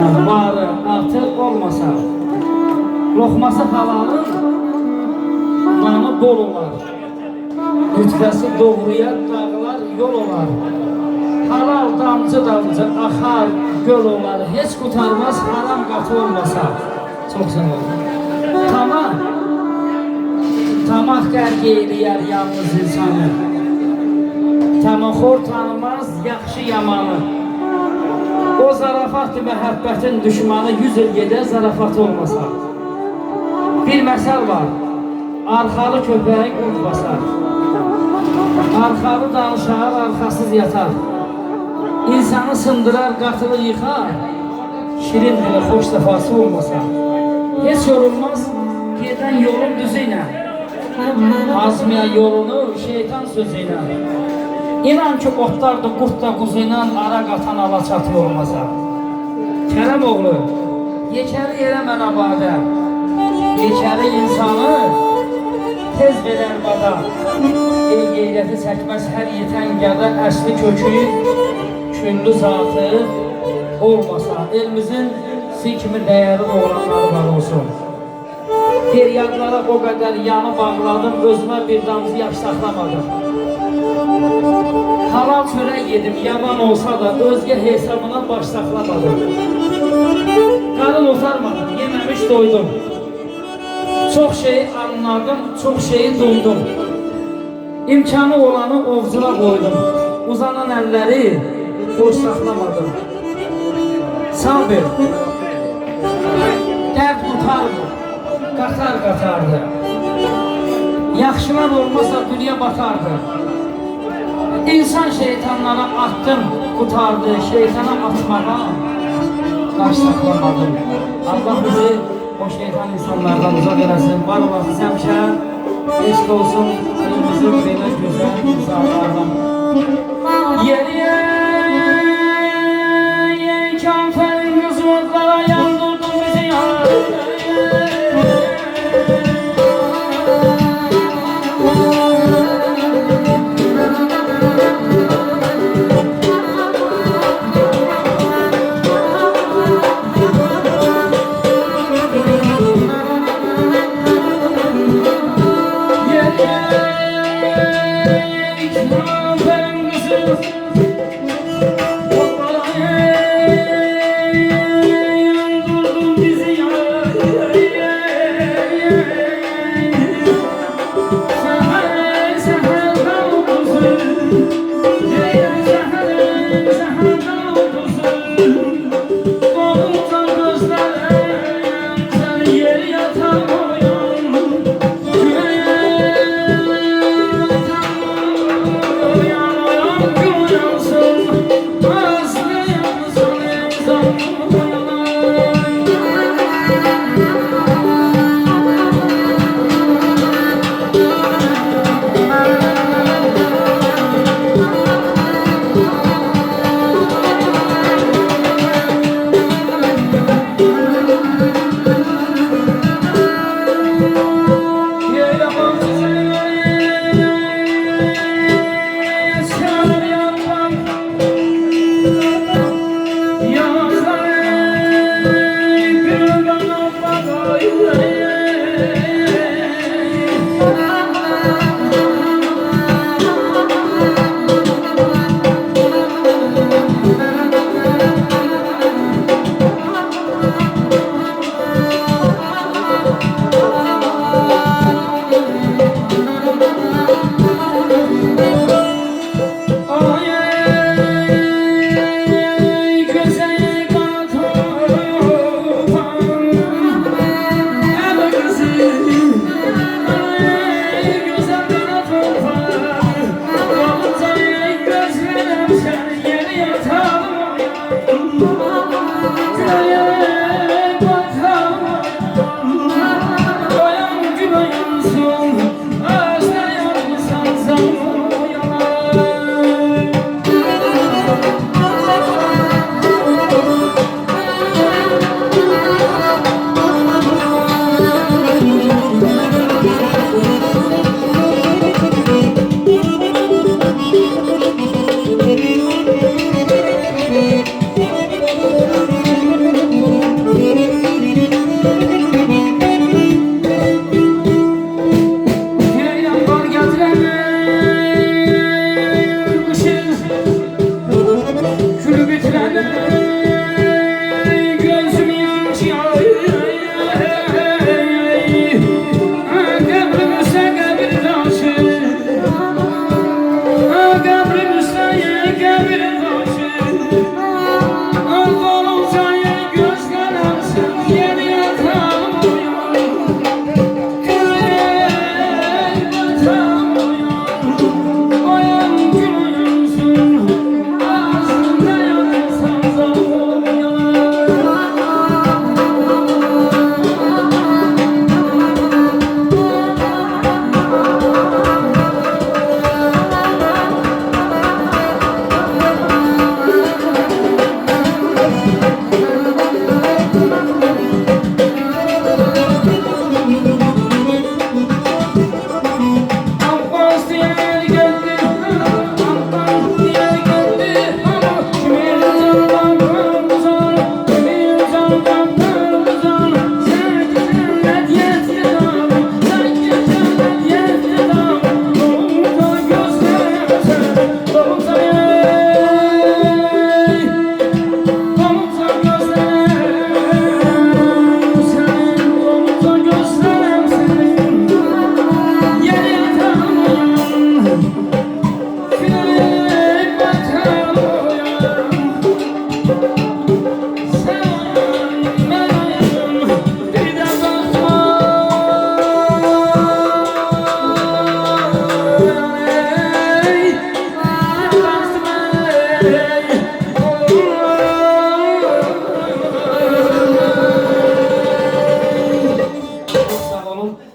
Varı artıq olmasa, lokması halalın, nanı bol olar. Lütfəsi doğruya dağlar yol olar. Halal damcı damcı axar göl olar. Heç kurtarmaz haram qatı olmasa. Çok sağ olun. Tamah qərq eləyər yalnız insanı. Təmaxor tanımaz yaxşı yamanı. O zarafatı məhəbbətin düşmanı 100 il gedə zarafatı olmasa. Bir məsəl var, arxalı köpəyi qurt basar. Arxalı danışar, arxasız yatar. İnsanı sındırar, qatılı yıxar. Şirin dili, xoş səfası olmasa. Heç yorulmaz, gedən yolun düzü ilə. Azmayan yolunu şeytan sözü ilə. İnan ki, otlar da qurt da quzu ilə ara qatan alaçatı olmasa. Kərəm oğlu, yekəri yerə mən abadə. Yekəri insanı tez verər bada. El qeyrəti çəkməz hər yetən qədə. Əsli kökü, küllü zatı olmasa. Elimizin kimi dəyəri oğlanları var olsun. Feryadlara o qədər yanı bağladım, özümə bir damcı yaş saxlamadım. Halal çörək yedim, yaman olsa da özgə hesabına baş saxlamadım. Qarın otarmadım, yeməmiş doydum. Çox şeyi anladım, çox şeyi duydum. İmkanı olanı ovcuna qoydum. Uzanan əlləri boş saxlamadım. Sabir, dərd tutardı, qatar-qatardı. Yaxşılar olmasa dünya batardı. İnsan şeytanlara attım, kurtardı, şeytana atmağa baş saxlamadım. Allah bizi o şeytan insanlardan uzak eləsin. Var olasın həmişə, eşq olsun elimizin belə güzel insanlardan. Yeriye kənfərin qızmızlara yandırdın bizi yanına.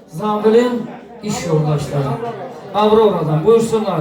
Zabil'in iş yoldaşları. Avrora'dan buyursunlar.